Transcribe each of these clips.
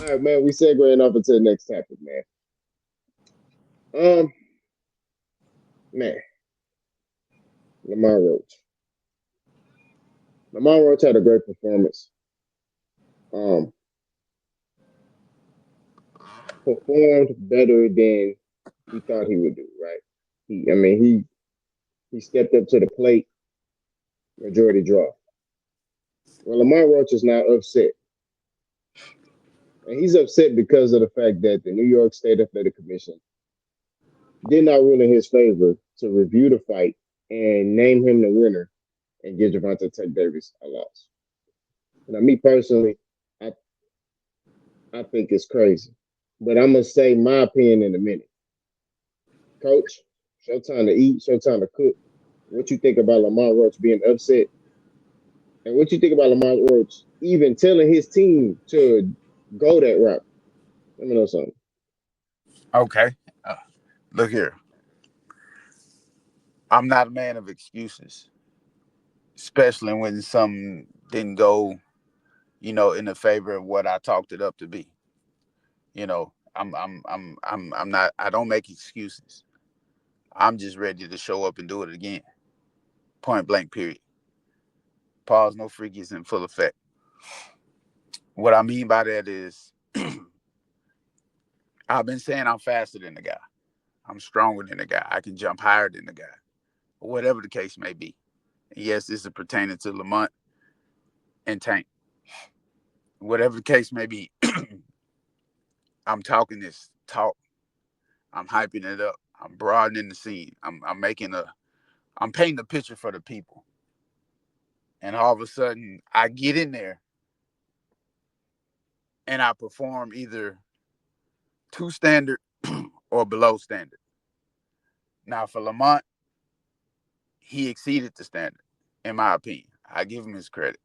All right, man. We segueing over to the next topic, man. Um, man, Lamont Roach. Lamont Roach had a great performance. Um, performed better than he thought he would do. Right. He stepped up to the plate. Majority draw. Well, Lamont Roach is now upset, and he's upset because of the fact that the New York State Athletic Commission did not rule in his favor to review the fight and name him the winner and give Gervonta Davis a loss. Now, me personally, I I think it's crazy, but I'm gonna say my opinion in a minute. Coach, show time to eat, show time to cook. What you think about Lamont Roach being upset, and what you think about Lamont Roach even telling his team to go that route? Let me know something. Okay. Uh, Look here. I'm not a man of excuses, especially when something didn't go, in the favor of what I talked it up to be. I'm not. I don't make excuses. I'm just ready to show up and do it again. Point blank. Period. Pause. No freakies in full effect. What I mean by that is, I've been saying I'm faster than the guy. I'm stronger than the guy. I can jump higher than the guy. Whatever the case may be. And yes, this is pertaining to Lamont and Tank. Whatever the case may be, I'm talking this talk. I'm hyping it up. I'm broadening the scene. I'm painting a picture for the people. And all of a sudden, I get in there and I perform either to standard or below standard. Now, for Lamont, he exceeded the standard, in my opinion. I give him his credit.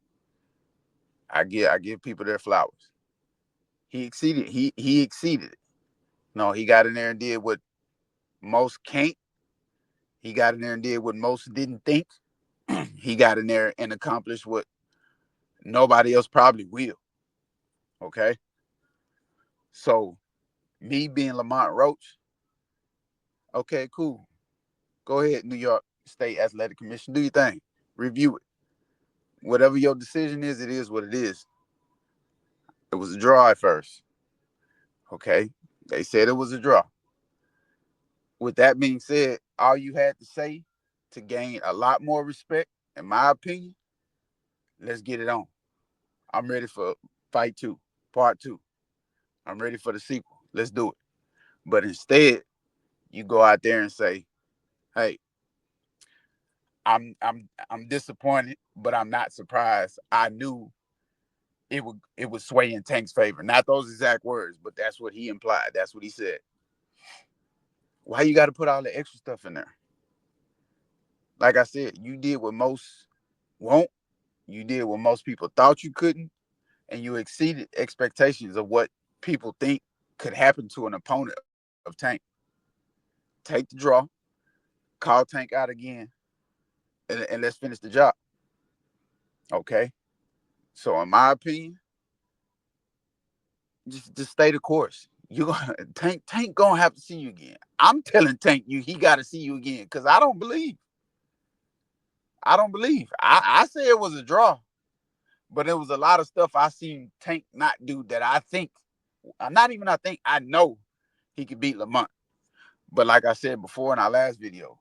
I give people their flowers. He exceeded it. No, he got in there and did what most can't. He got in there and did what most didn't think. He got in there and accomplished what nobody else probably will. Okay. So me being Lamont Roach, okay, cool. Go ahead, New York State Athletic Commission. Do your thing. Review it. Whatever your decision is, it is what it is. It was a draw at first. Okay. They said it was a draw. With that being said, all you had to say to gain a lot more respect, in my opinion, let's get it on. I'm ready for fight two, part two. I'm ready for the sequel. Let's do it. But instead, you go out there and say, "Hey, I'm disappointed, but I'm not surprised. I knew it would sway in Tank's favor." Not those exact words, but that's what he implied. That's what he said. Why you got to put all the extra stuff in there? Like I said, you did what most won't. You did what most people thought you couldn't, and you exceeded expectations of what people think could happen to an opponent of Tank. Take the draw, call Tank out again, and let's finish the job. Okay. So in my opinion, just stay the course. You gonna Tank gonna have to see you again. I'm telling Tank he got to see you again because I don't believe. I don't believe. I say it was a draw, but there was a lot of stuff I seen Tank not do that I think. Not even I think I know he could beat Lamont. But like I said before in our last video,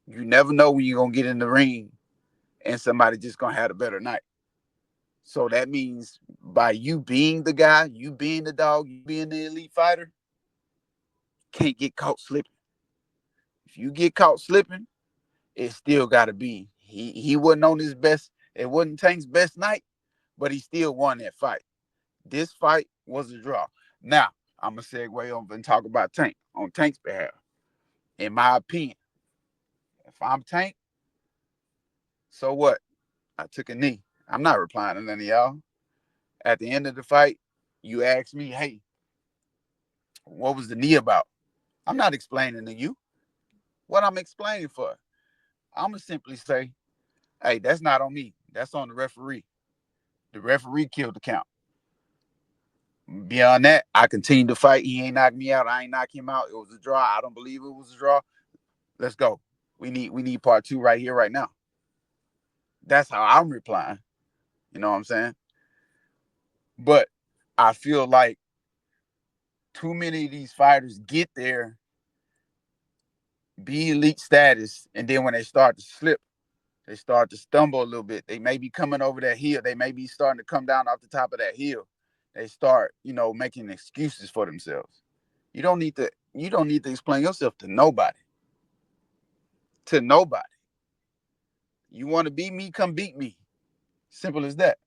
you never know when you're gonna get in the ring and somebody just gonna have a better night. So that means by you being the guy, you being the dog, you being the elite fighter, can't get caught slipping. If you get caught slipping, it still gotta be. He wasn't on his best, it wasn't Tank's best night, but he still won that fight. This fight was a draw. Now, I'm gonna segue over and talk about Tank on Tank's behalf. In my opinion, if I'm Tank, so what? I took a knee. I'm not replying to none of y'all. At the end of the fight, you asked me, hey, what was the knee about? I'm not explaining to you what I'm explaining for. I'm going to simply say, hey, that's not on me. That's on the referee. The referee killed the count. Beyond that, I continue to fight. He ain't knocked me out. I ain't knock him out. It was a draw. I don't believe it was a draw. Let's go. We need part two right here, right now. That's how I'm replying. You know what I'm saying? But I feel like too many of these fighters get there, be elite status, and then when they start to slip, they start to stumble a little bit. They may be coming over that hill. They may be starting to come down off the top of that hill. They start, making excuses for themselves. You don't need to explain yourself to nobody. To nobody. You want to beat me, come beat me. Simple as that.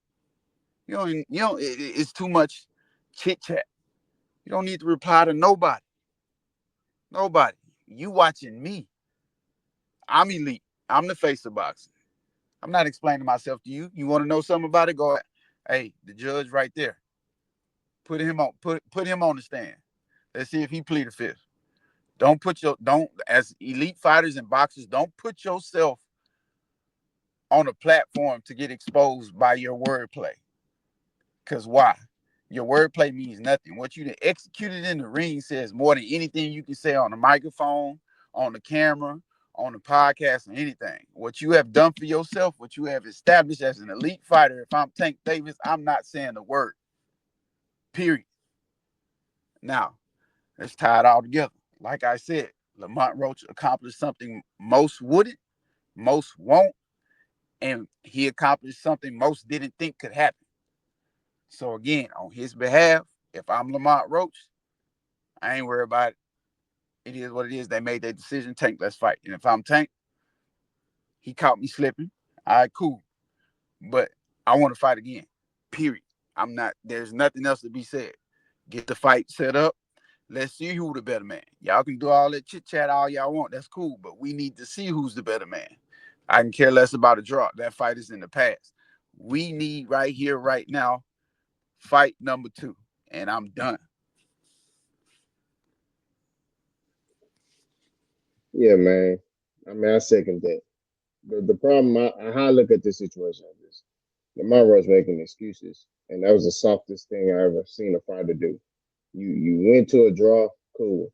It's too much chit chat. You don't need to reply to nobody. Nobody. You watching me. I'm elite. I'm the face of boxing. I'm not explaining myself to you. You want to know something about it? Go ahead. Hey, the judge right there. Put him on the stand. Let's see if he plead the fifth. Don't as elite fighters and boxers, don't put yourself on a platform to get exposed by your wordplay. Cause why? Your wordplay means nothing. What you executed in the ring says more than anything you can say on the microphone, on the camera, on the podcast, or anything. What you have done for yourself, what you have established as an elite fighter. If I'm Tank Davis, I'm not saying a word. Period. Now, let's tie it all together. Like I said, Lamont Roach accomplished something most wouldn't, most won't, and he accomplished something most didn't think could happen. So again, on his behalf, if I'm Lamont Roach, I ain't worried about it. It is what it is. They made their decision. Tank, let's fight. And if I'm Tank, he caught me slipping. All right, cool. But I want to fight again. Period. I'm not. There's nothing else to be said. Get the fight set up. Let's see who the better man. Y'all can do all that chit chat all y'all want. That's cool. But we need to see who's the better man. I can care less about a draw. That fight is in the past. We need right here, right now, fight number 2. And I'm done. Yeah, man. I mean, I second that. The problem, how I look at this situation is this: Lamar was making excuses, and that was the softest thing I ever seen a fighter do. You went to a draw, cool.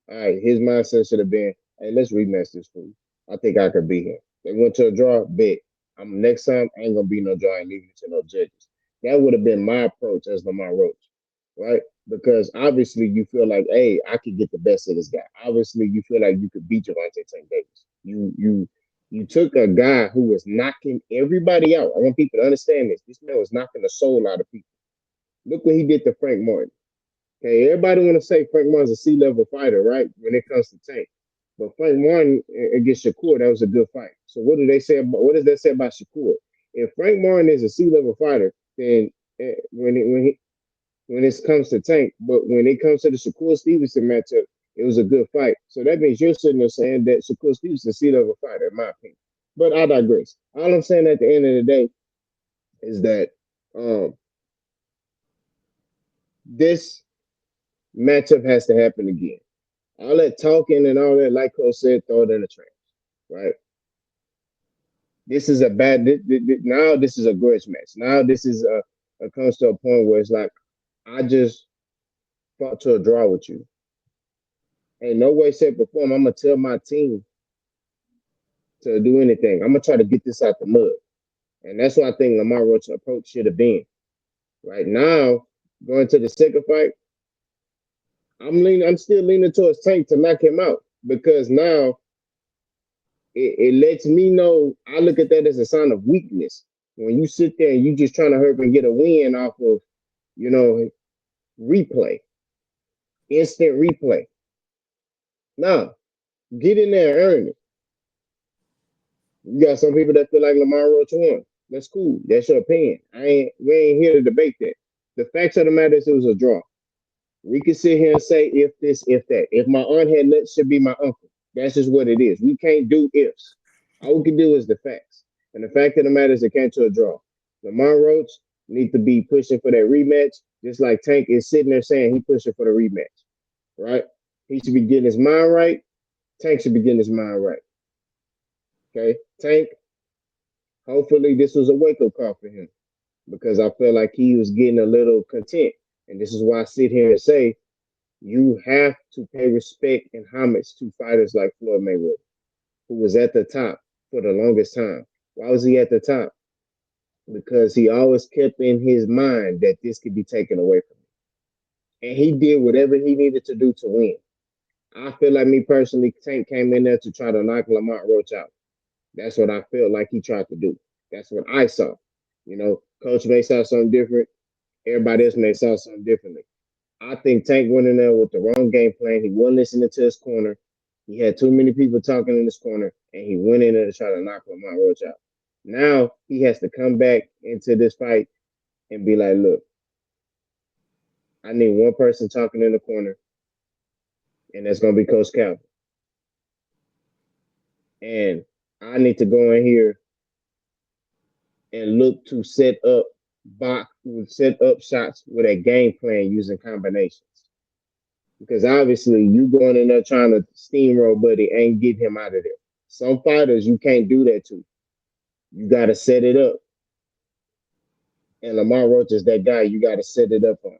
All right, his mindset should have been, hey, let's rematch this fool. I think I could beat him. They went to a draw, bet. I'm next time I ain't gonna be no draw, I ain't leaving it to no judges. That would have been my approach as Lamar Roach, right? Because obviously you feel like, hey, I could get the best of this guy. Obviously you feel like you could beat Gervonta Davis. You took a guy who was knocking everybody out. I want people to understand this. This man was knocking the soul out of people. Look what he did to Frank Martin. Okay, everybody want to say Frank Martin's a C-level fighter, right? When it comes to Tank, but Frank Martin against Shakur, that was a good fight. So what do they say? What does that say about Shakur? If Frank Martin is a C-level fighter, then when it comes to Tank, but when it comes to the Shakur Stevenson matchup, it was a good fight. So that means you're sitting there saying that Shakur Stevenson is a C-level fighter, in my opinion. But I digress. All I'm saying at the end of the day is that um, this matchup has to happen again. All that talking and all that, like Coach said, throw it in the trash, right? This is a bad. Now this is a grudge match. Now this is a comes to a point where it's like I just fought to a draw with you. Ain't no way, shape, or form. I'm gonna tell my team to do anything. I'm gonna try to get this out the mud, and that's what I think Lamar Roach's approach should have been. Right now, going to the second fight, I'm still leaning towards Tank to knock him out because now it lets me know. I look at that as a sign of weakness. When you sit there and you just trying to hurry and get a win off of, you know, replay, instant replay. Now, get in there and earn it. You got some people that feel like Lamar Roach won. That's cool. That's your opinion. We ain't here to debate that. The facts of the matter is it was a draw. We can sit here and say if this, if that. If my aunt had nuts, should be my uncle. That's just what it is. We can't do ifs. All we can do is the facts. And the fact of the matter is it came to a draw. Lamar Roach need to be pushing for that rematch, just like Tank is sitting there saying he pushing for the rematch. Right? He should be getting his mind right. Tank should be getting his mind right. Okay? Tank, hopefully this was a wake-up call for him because I feel like he was getting a little content. And this is why I sit here and say you have to pay respect and homage to fighters like Floyd Mayweather, who was at the top for the longest time. Why was he at the top? Because he always kept in his mind that this could be taken away from him. And he did whatever he needed to do to win. I feel like me personally, Tank came in there to try to knock Lamont Roach out. That's what I felt like he tried to do. That's what I saw. You know, Coach may saw something different. Everybody else may saw something differently. I think Tank went in there with the wrong game plan. He wasn't listening to his corner. He had too many people talking in his corner, and he went in there to try to knock Lamont Roach out. Now he has to come back into this fight and be like, look, I need one person talking in the corner, and that's going to be Coach Calvin. And I need to go in here and look to set up shots with a game plan using combinations. Because obviously you going in there trying to steamroll Buddy and get him out of there. Some fighters you can't do that to. You got to set it up. And Lamont Roach is that guy you got to set it up on.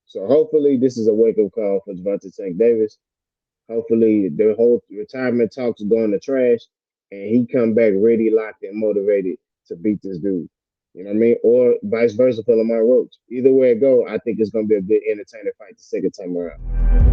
So hopefully this is a wake-up call for Gervonta Davis. Hopefully the whole retirement talks go in the trash and he come back ready, locked, and motivated to beat this dude. You know what I mean? Or vice versa for Lamont Roach. Either way it go, I think it's going to be a good entertaining fight the second time around.